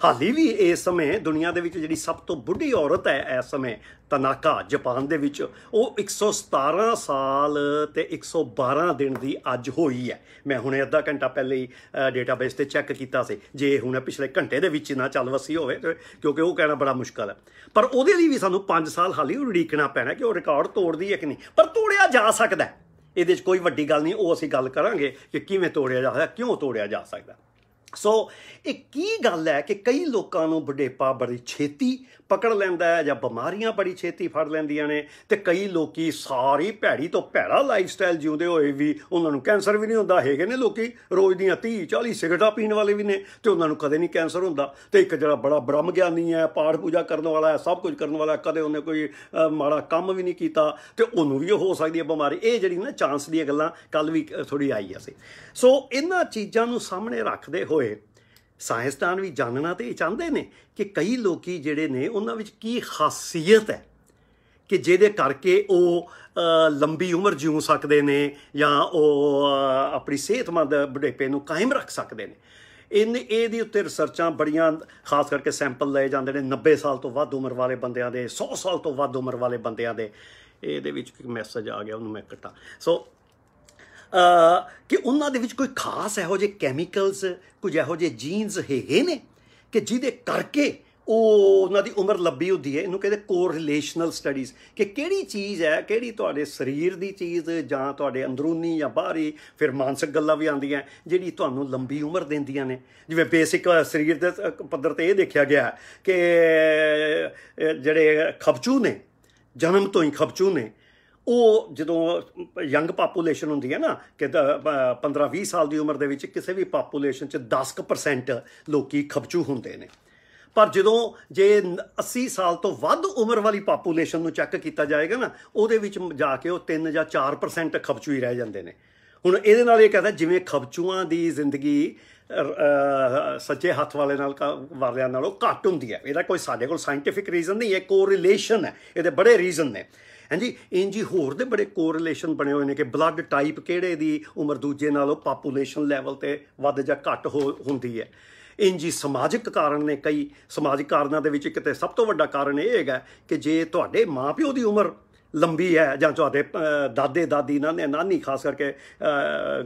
ਹਾਲੀ ਵੀ ਇਸ ਸਮੇਂ ਦੁਨੀਆ ਦੇ ਵਿੱਚ ਜਿਹੜੀ ਸਭ ਤੋਂ ਬੁੱਢੀ ਔਰਤ ਹੈ ਇਸ ਸਮੇਂ, ਤਨਾਕਾ ਜਾਪਾਨ ਦੇ ਵਿੱਚ, ਉਹ 117 ਸਾਲ ਤੇ 112 ਦਿਨ ਦੀ ਅੱਜ ਹੋਈ ਹੈ। ਮੈਂ ਹੁਣੇ ਅੱਧਾ ਘੰਟਾ ਪਹਿਲੇ ਹੀ ਡੇਟਾਬੇਸ ਤੇ ਚੈੱਕ ਕੀਤਾ ਸੀ। ਜੇ ਹੁਣ ਪਿਛਲੇ ਘੰਟੇ ਦੇ ਵਿੱਚ ਨਾ ਚੱਲ ਵਸੀ ਹੋਵੇ, ਕਿਉਂਕਿ ਉਹ ਕਹਿਣਾ ਬੜਾ ਮੁਸ਼ਕਲ ਹੈ, ਪਰ ਉਹਦੇ ਲਈ ਵੀ ਸਾਨੂੰ 5 ਸਾਲ ਹਾਲੀ ਉਡੀਕਣਾ ਪੈਣਾ ਕਿ ਉਹ ਰਿਕਾਰਡ ਤੋੜਦੀ ਹੈ ਕਿ ਨਹੀਂ। ਪਰ ਤੋੜਿਆ ਜਾ ਸਕਦਾ, ਇਹਦੇ 'ਚ ਕੋਈ ਵੱਡੀ ਗੱਲ ਨਹੀਂ। ਉਹ ਅਸੀਂ ਗੱਲ ਕਰਾਂਗੇ ਕਿ ਕਿਵੇਂ ਤੋੜਿਆ ਜਾ ਸਕਦਾ, ਕਿਉਂ ਤੋੜਿਆ ਜਾ ਸਕਦਾ। ਸੋ ਇਹ ਕੀ ਗੱਲ ਹੈ ਕਿ ਕਈ ਲੋਕਾਂ ਨੂੰ ਬੁਢੇਪਾ ਬੜੀ ਛੇਤੀ ਪਕੜ ਲੈਂਦਾ ਹੈ ਜਾਂ ਬਿਮਾਰੀਆਂ ਬੜੀ ਛੇਤੀ ਫੜ ਲੈਂਦੀਆਂ ਨੇ, ਤੇ ਕਈ ਲੋਕੀ ਸਾਰੀ ਭੈੜੀ ਤੋਂ ਭੈੜਾ ਲਾਈਫ ਸਟਾਈਲ ਜਿਉਂਦੇ ਹੋਏ ਵੀ ਉਹਨਾਂ ਨੂੰ ਕੈਂਸਰ ਵੀ ਨਹੀਂ ਹੁੰਦਾ। ਹੈਗੇ ਨੇ ਲੋਕੀ ਰੋਜ਼ ਦੀਆਂ 30-40 ਸਿਗਰਟਾਂ ਪੀਣ ਵਾਲੇ ਵੀ ਨੇ ਤੇ ਉਹਨਾਂ ਨੂੰ ਕਦੇ ਨਹੀਂ ਕੈਂਸਰ ਹੁੰਦਾ। ਤੇ ਇੱਕ ਜਿਹੜਾ ਬੜਾ ਬ੍ਰਹਮ ਗਿਆਨੀ ਹੈ, ਪਾਠ ਪੂਜਾ ਕਰਨ ਵਾਲਾ ਹੈ, ਸਭ ਕੁਝ ਕਰਨ ਵਾਲਾ, ਕਦੇ ਉਹਨੇ ਕੋਈ ਮਾੜਾ ਕੰਮ ਵੀ ਨਹੀਂ ਕੀਤਾ ਤੇ ਉਹਨੂੰ ਵੀ ਹੋ ਸਕਦੀ ਹੈ ਬਿਮਾਰੀ। ਇਹ ਜਿਹੜੀ ਨਾ ਚਾਂਸ ਦੀਆਂ ਗੱਲਾਂ ਕੱਲ੍ਹ ਵੀ ਥੋੜ੍ਹੀ ਆਈ ਅਸੀਂ। ਸੋ ਇਹਨਾਂ ਚੀਜ਼ਾਂ ਨੂੰ ਸਾਹਮਣੇ ਰੱਖਦੇ ਹੋਏ ਸਾਇੰਸਦਾਨ ਵੀ ਜਾਣਨਾ ਤੇ ਚਾਹੁੰਦੇ ਨੇ ਕਿ ਕਈ ਲੋਕੀ ਜਿਹੜੇ ਨੇ ਉਹਨਾਂ ਵਿੱਚ ਕੀ ਖਾਸੀਅਤ ਹੈ ਕਿ ਜਿਹਦੇ ਕਰਕੇ ਉਹ ਲੰਬੀ ਉਮਰ ਜਿਉ ਸਕਦੇ ਨੇ ਜਾਂ ਉਹ ਆਪਣੀ ਸਿਹਤਮੰਦ ਬੁਢੇਪੇ ਨੂੰ ਕਾਇਮ ਰੱਖ ਸਕਦੇ ਨੇ। ਇਹਦੇ ਉੱਤੇ ਰਿਸਰਚਾਂ ਬੜੀਆਂ, ਖਾਸ ਕਰਕੇ ਸੈਂਪਲ ਲਏ ਜਾਂਦੇ ਨੇ 90 ਸਾਲ ਤੋਂ ਵੱਧ ਉਮਰ ਵਾਲੇ ਬੰਦਿਆਂ ਦੇ, 100 ਸਾਲ ਤੋਂ ਵੱਧ ਉਮਰ ਵਾਲੇ ਬੰਦਿਆਂ ਦੇ। ਇਹਦੇ ਵਿੱਚ ਇੱਕ ਮੈਸੇਜ ਆ ਗਿਆ, ਉਹਨੂੰ ਮੈਂ ਕੱਟਾਂ। ਸੋ ਕਿ ਉਹਨਾਂ ਦੇ ਵਿੱਚ ਕੋਈ ਖਾਸ ਇਹੋ ਜਿਹੇ ਕੈਮੀਕਲਸ, ਕੁਝ ਇਹੋ ਜਿਹੇ ਜੀਨਸ ਹੈਗੇ ਨੇ ਕਿ ਜਿਹਦੇ ਕਰਕੇ ਉਹ ਉਹਨਾਂ ਦੀ ਉਮਰ ਲੰਬੀ ਹੁੰਦੀ ਹੈ। ਇਹਨੂੰ ਕਹਿੰਦੇ ਕੋਰਿਲੇਸ਼ਨਲ ਸਟੱਡੀਜ਼, ਕਿ ਕਿਹੜੀ ਚੀਜ਼ ਹੈ, ਕਿਹੜੀ ਤੁਹਾਡੇ ਸਰੀਰ ਦੀ ਚੀਜ਼ ਜਾਂ ਤੁਹਾਡੇ ਅੰਦਰੂਨੀ ਜਾਂ ਬਾਹਰੀ, ਫਿਰ ਮਾਨਸਿਕ ਗੱਲਾਂ ਵੀ ਆਉਂਦੀਆਂ ਜਿਹੜੀ ਤੁਹਾਨੂੰ ਲੰਬੀ ਉਮਰ ਦਿੰਦੀਆਂ ਨੇ। ਜਿਵੇਂ ਬੇਸਿਕ ਸਰੀਰ ਦੇ ਪੱਧਰ 'ਤੇ ਇਹ ਦੇਖਿਆ ਗਿਆ ਕਿ ਜਿਹੜੇ ਖਬਚੂ ਨੇ, ਜਨਮ ਤੋਂ ਹੀ ਖਬਚੂ ਨੇ, ਉਹ ਜਦੋਂ ਯੰਗ ਪਾਪੂਲੇਸ਼ਨ ਹੁੰਦੀ ਹੈ ਨਾ ਕਿ 15-20 ਸਾਲ ਦੀ ਉਮਰ ਦੇ ਵਿੱਚ ਕਿਸੇ ਵੀ ਪਾਪੂਲੇਸ਼ਨ 'ਚ 10% ਲੋਕੀ ਖਬਚੂ ਹੁੰਦੇ ਨੇ। ਪਰ ਜਦੋਂ ਜੇ 80 ਸਾਲ ਤੋਂ ਵੱਧ ਉਮਰ ਵਾਲੀ ਪਾਪੂਲੇਸ਼ਨ ਨੂੰ ਚੈੱਕ ਕੀਤਾ ਜਾਏਗਾ ਨਾ, ਉਹਦੇ ਵਿੱਚ ਜਾ ਕੇ ਉਹ 3 ਜਾਂ 4% ਖਬਚੂ ਹੀ ਰਹਿ ਜਾਂਦੇ ਨੇ। ਹੁਣ ਇਹਦੇ ਨਾਲ ਇਹ ਕਹਿੰਦਾ ਜਿਵੇਂ ਖਬਚੂਆਂ ਦੀ ਜ਼ਿੰਦਗੀ ਸੱਜੇ ਹੱਥ ਵਾਲਿਆਂ ਨਾਲੋਂ ਘੱਟ ਹੁੰਦੀ ਹੈ। ਇਹਦਾ ਕੋਈ ਸਾਡੇ ਕੋਲ ਸਾਇੰਟੀਫਿਕ ਰੀਜ਼ਨ ਨਹੀਂ ਹੈ, ਕੋਰਿਲੇਸ਼ਨ ਹੈ, ਇਹਦੇ ਬੜੇ ਰੀਜ਼ਨ ਨੇ। ਹਾਂਜੀ, ਇੰਝ ਹੀ ਹੋਰ ਦੇ ਬੜੇ ਕੋਰਿਲੇਸ਼ਨ ਬਣੇ ਹੋਏ ਨੇ ਕਿ ਬਲੱਡ ਟਾਈਪ ਕਿਹੜੇ ਦੀ ਉਮਰ ਦੂਜੇ ਨਾਲੋਂ ਪਾਪੂਲੇਸ਼ਨ ਲੈਵਲ 'ਤੇ ਵੱਧ ਜਾਂ ਘੱਟ ਹੁੰਦੀ ਹੈ। ਇੰਝ ਹੀ ਸਮਾਜਿਕ ਕਾਰਨ ਨੇ। ਕਈ ਸਮਾਜਿਕ ਕਾਰਨਾਂ ਦੇ ਵਿੱਚ ਇੱਕ ਤਾਂ ਸਭ ਤੋਂ ਵੱਡਾ ਕਾਰਨ ਇਹ ਹੈਗਾ ਕਿ ਜੇ ਤੁਹਾਡੇ ਮਾਂ ਪਿਓ ਦੀ ਉਮਰ ਲੰਬੀ ਹੈ ਜਾਂ ਤੁਹਾਡੇ ਦਾਦੇ ਦਾਦੀ ਨਾਨੀ ਖਾਸ ਕਰਕੇ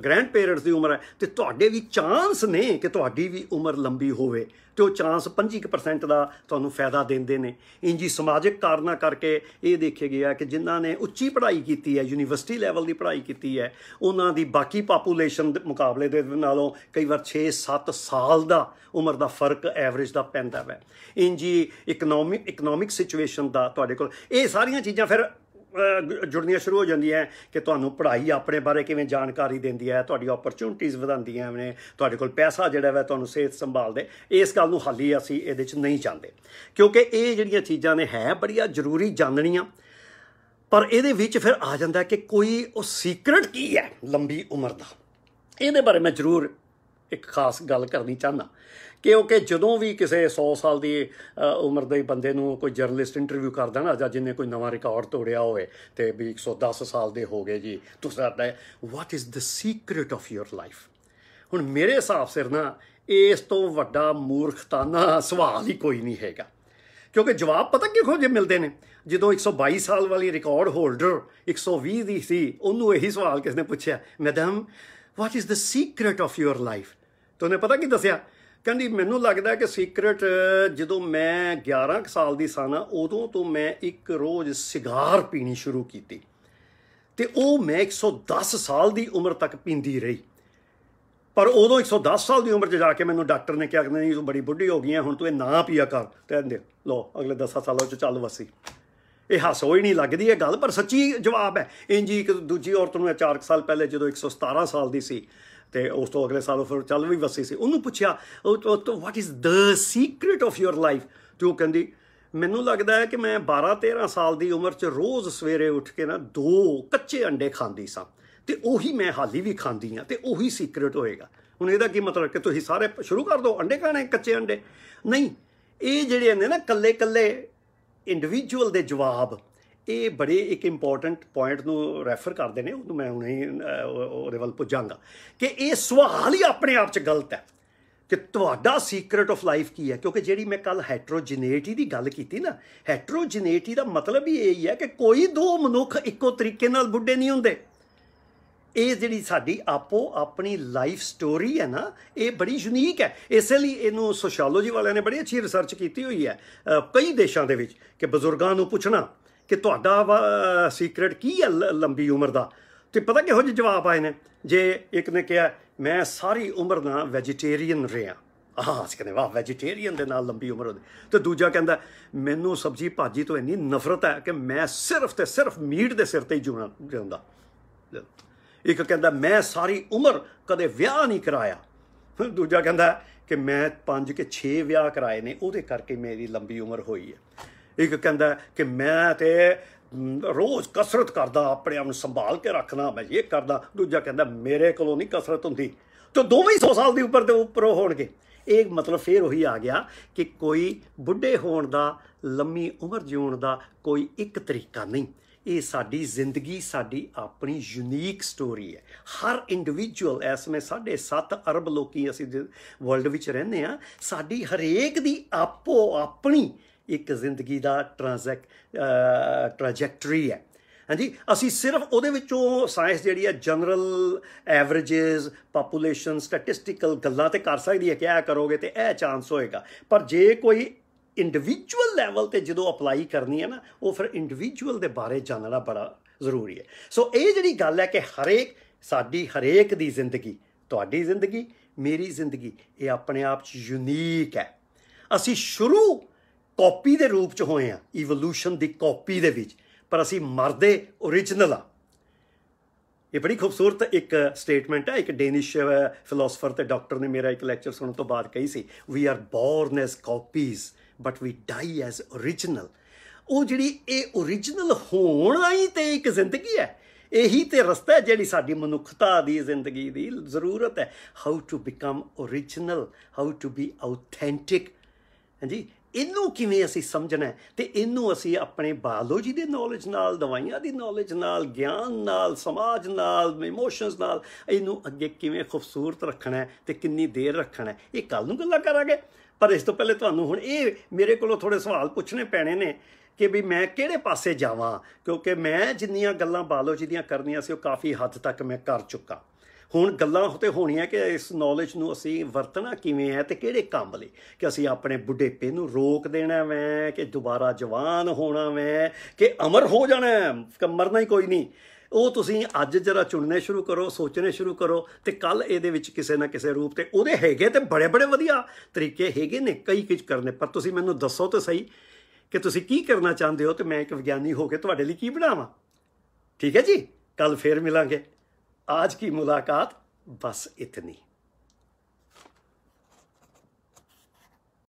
ਗ੍ਰੈਂਡ ਪੇਰੈਂਟਸ ਦੀ ਉਮਰ ਹੈ, ਤੇ ਤੁਹਾਡੇ ਵੀ ਚਾਂਸ ਨੇ ਕਿ ਤੁਹਾਡੀ ਵੀ ਉਮਰ ਲੰਬੀ ਹੋਵੇ, ਤੇ ਉਹ ਚਾਂਸ 25% ਦਾ ਤੁਹਾਨੂੰ ਫਾਇਦਾ ਦਿੰਦੇ ਨੇ। ਇੰਝ ਹੀ ਸਮਾਜਿਕ ਕਾਰਨਾਂ ਕਰਕੇ ਇਹ ਦੇਖਿਆ ਗਿਆ ਕਿ ਜਿਨ੍ਹਾਂ ਨੇ ਉੱਚੀ ਪੜ੍ਹਾਈ ਕੀਤੀ ਹੈ, ਯੂਨੀਵਰਸਿਟੀ ਲੈਵਲ ਦੀ ਪੜ੍ਹਾਈ ਕੀਤੀ ਹੈ, ਉਹਨਾਂ ਦੀ ਬਾਕੀ ਪਾਪੂਲੇਸ਼ਨ ਦੇ ਮੁਕਾਬਲੇ ਦੇ ਨਾਲੋਂ ਕਈ ਵਾਰ 6-7 ਸਾਲ ਦਾ ਉਮਰ ਦਾ ਫਰਕ ਐਵਰੇਜ ਦਾ ਪੈਂਦਾ ਹੈ। ਇੰਝ ਹੀ ਇਕਨੋਮਿਕ ਸਿਚੁਏਸ਼ਨ ਦਾ ਤੁਹਾਡੇ ਕੋਲ ਇਹ ਸਾਰੀਆਂ ਚੀਜ਼ਾਂ ਫਿਰ ਜੁੜਨੀਆਂ ਸ਼ੁਰੂ ਹੋ ਜਾਂਦੀਆਂ ਕਿ ਤੁਹਾਨੂੰ ਪੜ੍ਹਾਈ ਆਪਣੇ ਬਾਰੇ ਕਿਵੇਂ ਜਾਣਕਾਰੀ ਦਿੰਦੀ ਹੈ, ਤੁਹਾਡੀ ਓਪਰਚੁਨਿਟੀਜ਼ ਵਧਾਉਂਦੀਆਂ ਨੇ, ਤੁਹਾਡੇ ਕੋਲ ਪੈਸਾ ਜਿਹੜਾ ਵਾ ਤੁਹਾਨੂੰ ਸਿਹਤ ਸੰਭਾਲਦੇ। ਇਸ ਗੱਲ ਨੂੰ ਹਾਲੀ ਅਸੀਂ ਇਹਦੇ 'ਚ ਨਹੀਂ ਚਾਹੁੰਦੇ, ਕਿਉਂਕਿ ਇਹ ਜਿਹੜੀਆਂ ਚੀਜ਼ਾਂ ਨੇ ਹੈ ਬੜੀਆਂ ਜ਼ਰੂਰੀ ਜਾਣਨੀਆਂ। ਪਰ ਇਹਦੇ ਵਿੱਚ ਫਿਰ ਆ ਜਾਂਦਾ ਕਿ ਕੋਈ ਉਹ ਸੀਕਰਟ ਕੀ ਹੈ ਲੰਬੀ ਉਮਰ ਦਾ, ਇਹਦੇ ਬਾਰੇ ਮੈਂ ਜ਼ਰੂਰ ਇੱਕ ਖਾਸ ਗੱਲ ਕਰਨੀ ਚਾਹੁੰਦਾ, ਕਿਉਂਕਿ ਜਦੋਂ ਵੀ ਕਿਸੇ 100 ਸਾਲ ਦੀ ਉਮਰ ਦੇ ਬੰਦੇ ਨੂੰ ਕੋਈ ਜਰਨਲਿਸਟ ਇੰਟਰਵਿਊ ਕਰਦਾ ਨਾ, ਜਾਂ ਜਿਹਨੇ ਕੋਈ ਨਵਾਂ ਰਿਕਾਰਡ ਤੋੜਿਆ ਹੋਵੇ ਤੇ ਵੀ 110 ਸਾਲ ਦੇ ਹੋ ਗਏ ਜੀ, ਤੁਸੀਂ ਦੱਸਦਾ what is the secret of your life. ਹੁਣ ਮੇਰੇ ਹਿਸਾਬ ਸਿਰ ਨਾ ਇਸ ਤੋਂ ਵੱਡਾ ਮੂਰਖਤਾਨਾ ਸਵਾਲ ਹੀ ਕੋਈ ਨਹੀਂ ਹੈਗਾ, ਕਿਉਂਕਿ ਜਵਾਬ ਪਤਾ ਕਿਹੋ ਜਿਹੇ ਮਿਲਦੇ ਨੇ। ਜਦੋਂ 122 ਸਾਲ ਵਾਲੀ ਰਿਕਾਰਡ ਹੋਲਡਰ 120 ਦੀ ਸੀ, ਉਹਨੂੰ ਇਹੀ ਸਵਾਲ ਕਿਸ ਨੇ ਪੁੱਛਿਆ, madam what is the secret of your life, ਤਾਂ ਉਹਨੇ ਪਤਾ ਕੀ ਦੱਸਿਆ, ਕਹਿੰਦੀ ਮੈਨੂੰ ਲੱਗਦਾ ਕਿ ਸੀਕ੍ਰੇਟ ਜਦੋਂ ਮੈਂ 11 ਸਾਲ ਦੀ ਸਾਂ ਨਾ, ਉਦੋਂ ਤੋਂ ਮੈਂ ਇੱਕ ਰੋਜ਼ ਸਿਗਾਰ ਪੀਣੀ ਸ਼ੁਰੂ ਕੀਤੀ ਤੇ ਉਹ ਮੈਂ 110 ਸਾਲ ਦੀ ਉਮਰ ਤੱਕ ਪੀਂਦੀ ਰਹੀ। ਪਰ ਉਦੋਂ 110 ਸਾਲ ਦੀ ਉਮਰ 'ਚ ਜਾ ਕੇ ਮੈਨੂੰ ਡਾਕਟਰ ਨੇ ਕਿਹਾ ਕਿ ਨਹੀਂ ਤੂੰ ਬੜੀ ਬੁੱਢੀ ਹੋ ਗਈ ਹੈ, ਹੁਣ ਤੂੰ ਇਹ ਨਾ ਪੀਆ ਕਰ। ਕਹਿੰਦੇ ਲੋ ਅਗਲੇ 10 ਸਾਲਾਂ 'ਚ ਚੱਲ ਵਸੀ। ਇਹ ਹਾਸੋ ਹੀ ਨਹੀਂ ਲੱਗਦੀ ਇਹ ਗੱਲ, ਪਰ ਸੱਚੀ ਜਵਾਬ ਹੈ। ਇੰਝ ਹੀ ਇੱਕ ਦੂਜੀ ਔਰਤ ਨੂੰ 4 ਸਾਲ ਪਹਿਲੇ ਜਦੋਂ 117 ਸਾਲ ਦੀ ਸੀ ਤੇ ਉਸ ਤੋਂ ਅਗਲੇ ਸਾਲ ਫਿਰ ਚੱਲ ਵੀ ਵਸੀ ਸੀ, ਉਹਨੂੰ ਪੁੱਛਿਆ what is the secret of your life, ਤੇ ਉਹ ਕਹਿੰਦੀ ਮੈਨੂੰ ਲੱਗਦਾ ਹੈ ਕਿ ਮੈਂ 12-13 ਸਾਲ ਦੀ ਉਮਰ 'ਚ ਰੋਜ਼ ਸਵੇਰੇ ਉੱਠ ਕੇ ਨਾ 2 ਕੱਚੇ ਅੰਡੇ ਖਾਂਦੀ ਸਾਂ, ਤੇ ਉਹੀ ਮੈਂ ਹਾਲੀ ਵੀ ਖਾਂਦੀ ਹਾਂ, ਤੇ ਉਹੀ ਸੀਕ੍ਰੇਟ ਹੋਏਗਾ। ਹੁਣ ਇਹਦਾ ਕੀ ਮਤਲਬ ਕਿ ਤੁਸੀਂ ਸਾਰੇ ਸ਼ੁਰੂ ਕਰ ਦਿਓ ਅੰਡੇ ਖਾਣੇ, ਕੱਚੇ ਅੰਡੇ ਨਹੀਂ। ਇਹ ਜਿਹੜੇ ਨੇ ਨਾ ਕੱਲੇ ਕੱਲੇ ਇੰਡੀਵਿਜੂਅਲ ਦੇ ਜਵਾਬ, ਇਹ ਬੜੇ ਇੱਕ ਇੰਪੋਰਟੈਂਟ ਪੁਆਇੰਟ ਨੂੰ ਰੈਫਰ ਕਰਦੇ ਨੇ, ਉਹਨੂੰ ਮੈਂ ਹੁਣੇ ਉਹਦੇ ਵੱਲ ਪੁੱਜਾਂਗਾ ਕਿ ਇਹ ਸਵਾਲ ਹੀ ਆਪਣੇ ਆਪ 'ਚ ਗਲਤ ਹੈ ਕਿ ਤੁਹਾਡਾ ਸੀਕ੍ਰੇਟ ਆਫ ਲਾਈਫ ਕੀ ਹੈ। ਕਿਉਂਕਿ ਜਿਹੜੀ ਮੈਂ ਕੱਲ ਹੈਟਰੋਜੀਨੇਟੀ ਦੀ ਗੱਲ ਕੀਤੀ ਨਾ, ਹੈਟਰੋਜੀਨੇਟੀ ਦਾ ਮਤਲਬ ਹੀ ਇਹ ਹੀ ਹੈ ਕਿ ਕੋਈ ਦੋ ਮਨੁੱਖ ਇੱਕੋ ਤਰੀਕੇ ਨਾਲ ਬੁੱਢੇ ਨਹੀਂ ਹੁੰਦੇ। ਇਹ ਜਿਹੜੀ ਸਾਡੀ ਆਪੋ ਆਪਣੀ ਲਾਈਫ ਸਟੋਰੀ ਹੈ ਨਾ, ਇਹ ਬੜੀ ਯੂਨੀਕ ਹੈ। ਇਸੇ ਲਈ ਇਹਨੂੰ ਸੋਸ਼ੀਓਲੋਜੀ ਵਾਲਿਆਂ ਨੇ ਬੜੀ ਅੱਛੀ ਰਿਸਰਚ ਕੀਤੀ ਹੋਈ ਹੈ ਕਈ ਦੇਸ਼ਾਂ ਦੇ ਵਿੱਚ, ਕਿ ਬਜ਼ੁਰਗਾਂ ਨੂੰ ਪੁੱਛਣਾ ਕਿ ਤੁਹਾਡਾ ਸੀਕ੍ਰੇਟ ਕੀ ਹੈ ਲੰਬੀ ਉਮਰ ਦਾ, ਤੇ ਪਤਾ ਕਿਹੋ ਜਿਹੇ ਜਵਾਬ ਆਏ ਨੇ। ਜੇ ਇੱਕ ਨੇ ਕਿਹਾ ਮੈਂ ਸਾਰੀ ਉਮਰ ਨਾਲ ਵੈਜੀਟੇਰੀਅਨ ਰਿਹਾ, ਅਸੀਂ ਕਹਿੰਦੇ ਵਾਹ ਵੈਜੀਟੇਰੀਅਨ ਦੇ ਨਾਲ ਲੰਬੀ ਉਮਰ ਹੁੰਦੀ, ਤੇ ਦੂਜਾ ਕਹਿੰਦਾ ਮੈਨੂੰ ਸਬਜ਼ੀ ਭਾਜੀ ਤੋਂ ਇੰਨੀ ਨਫ਼ਰਤ ਹੈ ਕਿ ਮੈਂ ਸਿਰਫ ਤੇ ਸਿਰਫ ਮੀਟ ਦੇ ਸਿਰ ਤੇ ਹੀ ਜਿਉਂਦਾ। ਇੱਕ ਕਹਿੰਦਾ ਮੈਂ ਸਾਰੀ ਉਮਰ ਕਦੇ ਵਿਆਹ ਨਹੀਂ ਕਰਾਇਆ, ਦੂਜਾ ਕਹਿੰਦਾ ਕਿ ਮੈਂ 5 ਕਿ 6 ਵਿਆਹ ਕਰਾਏ ਨੇ, ਉਹਦੇ ਕਰਕੇ ਮੇਰੀ ਲੰਬੀ ਉਮਰ ਹੋਈ ਹੈ। ਇੱਕ ਕਹਿੰਦਾ ਕਿ ਮੈਂ ਤੇ ਰੋਜ਼ ਕਸਰਤ ਕਰਦਾ, ਆਪਣੇ ਆਪ ਨੂੰ ਸੰਭਾਲ ਕੇ ਰੱਖਣਾ, ਮੈਂ ਇਹ ਕਰਦਾ। ਦੂਜਾ ਕਹਿੰਦਾ ਮੇਰੇ ਕੋਲੋਂ ਨਹੀਂ ਕਸਰਤ ਹੁੰਦੀ। ਤਾਂ ਦੋਵੇਂ 100 ਸਾਲ ਦੀ ਉਮਰ ਦੇ ਉੱਪਰੋਂ ਹੋਣਗੇ। ਇਹ ਮਤਲਬ ਫਿਰ ਉਹੀ ਆ ਗਿਆ ਕਿ ਕੋਈ ਬੁੱਢੇ ਹੋਣ ਦਾ, ਲੰਮੀ ਉਮਰ ਜਿਉਣ ਦਾ ਕੋਈ ਇੱਕ ਤਰੀਕਾ ਨਹੀਂ। ਇਹ ਸਾਡੀ ਜ਼ਿੰਦਗੀ, ਸਾਡੀ ਆਪਣੀ ਯੂਨੀਕ ਸਟੋਰੀ ਹੈ। ਹਰ ਇੰਡੀਵਿਜੂਅਲ, ਇਸ ਸਮੇਂ 7.5 ਅਰਬ ਲੋਕੀ ਅਸੀਂ ਵਰਲਡ ਵਿੱਚ ਰਹਿੰਦੇ ਹਾਂ, ਸਾਡੀ ਹਰੇਕ ਦੀ ਆਪੋ ਆਪਣੀ ਇੱਕ ਜ਼ਿੰਦਗੀ ਦਾ ਟ੍ਰੈਜੈਕਟਰੀ ਹੈ। ਹਾਂਜੀ, ਅਸੀਂ ਸਿਰਫ ਉਹਦੇ ਵਿੱਚੋਂ ਸਾਇੰਸ ਜਿਹੜੀ ਹੈ ਜਨਰਲ ਐਵਰੇਜਸ, ਪਾਪੂਲੇਸ਼ਨ, ਸਟੈਟਿਸਟੀਕਲ ਗੱਲਾਂ ਤੇ ਕਰ ਸਕਦੀ ਹੈ ਕਿ ਇਹ ਕਰੋਗੇ ਤੇ ਇਹ ਚਾਂਸ ਹੋਏਗਾ, ਪਰ ਜੇ ਕੋਈ ਇੰਡੀਵਿਜੂਅਲ ਲੈਵਲ ਤੇ ਜਦੋਂ ਅਪਲਾਈ ਕਰਨੀ ਹੈ ਨਾ, ਉਹ ਫਿਰ ਇੰਡੀਵਿਜੂਅਲ ਦੇ ਬਾਰੇ ਜਾਣਨਾ ਬੜਾ ਜ਼ਰੂਰੀ ਹੈ। ਸੋ ਇਹ ਜਿਹੜੀ ਗੱਲ ਹੈ ਕਿ ਸਾਡੀ ਹਰੇਕ ਦੀ ਜ਼ਿੰਦਗੀ, ਤੁਹਾਡੀ ਜ਼ਿੰਦਗੀ, ਮੇਰੀ ਜ਼ਿੰਦਗੀ, ਇਹ ਆਪਣੇ ਆਪ 'ਚ ਯੂਨੀਕ ਹੈ। ਅਸੀਂ ਸ਼ੁਰੂ ਕਾਪੀ ਦੇ ਰੂਪ 'ਚ ਹੋਏ ਹਾਂ, ਇਵੋਲੂਸ਼ਨ ਦੀ ਕਾਪੀ ਦੇ ਵਿੱਚ, ਪਰ ਅਸੀਂ ਮਰਦੇ ਓਰੀਜਨਲ ਆ। ਇਹ ਬੜੀ ਖੂਬਸੂਰਤ ਇੱਕ ਸਟੇਟਮੈਂਟ ਹੈ, ਇੱਕ ਡੈਨਿਸ਼ ਫਿਲੋਸਫਰ ਤੇ ਡਾਕਟਰ ਨੇ ਮੇਰਾ ਇੱਕ ਲੈਕਚਰ ਸੁਣਨ ਤੋਂ ਬਾਅਦ ਕਹੀ ਸੀ, we are born as copies but we die as original. ਉਹ ਜਿਹੜੀ ਇਹ ਓਰੀਜਨਲ ਹੋਣ ਲਈ ਤੇ ਇੱਕ ਜ਼ਿੰਦਗੀ ਹੈ, ਇਹੀ ਤੇ ਰਸਤਾ ਹੈ ਜਿਹੜੀ ਸਾਡੀ ਮਨੁੱਖਤਾ ਦੀ ਜ਼ਿੰਦਗੀ ਦੀ ਜ਼ਰੂਰਤ ਹੈ। How to become original, how to be authentic. ਹਾਂਜੀ, ਇਹਨੂੰ ਕਿਵੇਂ ਅਸੀਂ ਸਮਝਣਾ ਹੈ, ਤੇ ਇਹਨੂੰ ਅਸੀਂ ਆਪਣੇ ਬਾਇਓਲੋਜੀ ਦੇ ਨੌਲੇਜ ਨਾਲ, ਦਵਾਈਆਂ ਦੀ ਨੌਲੇਜ ਨਾਲ, ਗਿਆਨ ਨਾਲ, ਸਮਾਜ ਨਾਲ, ਇਮੋਸ਼ਨਸ ਨਾਲ, ਇਹਨੂੰ ਅੱਗੇ ਕਿਵੇਂ ਖੂਬਸੂਰਤ ਰੱਖਣਾ ਹੈ ਤੇ ਕਿੰਨੀ ਦੇਰ ਰੱਖਣਾ ਹੈ, ਇਹ ਕੱਲ੍ਹ ਨੂੰ ਗੱਲਾਂ ਕਰਾਂਗੇ। ਪਰ ਇਸ ਤੋਂ ਪਹਿਲੇ ਤੁਹਾਨੂੰ ਹੁਣ ਇਹ ਮੇਰੇ ਕੋਲੋਂ ਥੋੜ੍ਹੇ ਸਵਾਲ ਪੁੱਛਣੇ ਪੈਣੇ ਨੇ ਕਿ ਵੀ ਮੈਂ ਕਿਹੜੇ ਪਾਸੇ ਜਾਵਾਂ, ਕਿਉਂਕਿ ਮੈਂ ਜਿੰਨੀਆਂ ਗੱਲਾਂ ਬਾਇਓਲੋਜੀ ਦੀਆਂ ਕਰਨੀਆਂ ਸੀ ਉਹ ਕਾਫੀ ਹੱਦ ਤੱਕ ਮੈਂ ਕਰ ਚੁੱਕਾ। ਹੁਣ ਗੱਲਾਂ ਤੇ ਹੋਣੀਆਂ ਕਿ ਇਸ ਨੌਲੇਜ ਨੂੰ ਅਸੀਂ ਵਰਤਣਾ ਕਿਵੇਂ ਹੈ ਤੇ ਕਿਹੜੇ ਕੰਮ ਲਈ, ਕਿ ਅਸੀਂ ਆਪਣੇ ਬੁਢੇਪੇ ਨੂੰ ਰੋਕ ਦੇਣਾ ਵੈ, ਕਿ ਦੁਬਾਰਾ ਜਵਾਨ ਹੋਣਾ ਵੈ, ਕਿ ਅਮਰ ਹੋ ਜਾਣਾ, ਕਿ ਮਰਨਾ ਹੀ ਕੋਈ ਨਹੀਂ। ਉਹ ਤੁਸੀਂ ਅੱਜ ਜਰਾ ਚੁਣਨੇ ਸ਼ੁਰੂ ਕਰੋ, ਸੋਚਣੇ ਸ਼ੁਰੂ ਕਰੋ, ਤੇ ਕੱਲ੍ਹ ਇਹਦੇ ਵਿੱਚ ਕਿਸੇ ਨਾ ਕਿਸੇ ਰੂਪ ਤੇ ਉਹਦੇ ਹੈਗੇ ਤੇ ਬੜੇ ਬੜੇ ਵਧੀਆ ਤਰੀਕੇ ਹੈਗੇ ਨੇ ਕਈ ਕੁਝ ਕਰਨੇ। ਪਰ ਤੁਸੀਂ ਮੈਨੂੰ ਦੱਸੋ ਤਾਂ ਸਹੀ ਕਿ ਤੁਸੀਂ ਕੀ ਕਰਨਾ ਚਾਹੁੰਦੇ ਹੋ, ਤੇ ਮੈਂ ਇੱਕ ਵਿਗਿਆਨੀ ਹੋ ਕੇ ਤੁਹਾਡੇ ਲਈ ਕੀ ਬਣਾਵਾਂ। ਠੀਕ ਹੈ ਜੀ, ਕੱਲ ਫੇਰ ਮਿਲਾਂਗੇ। आज की मुलाकात बस इतनी।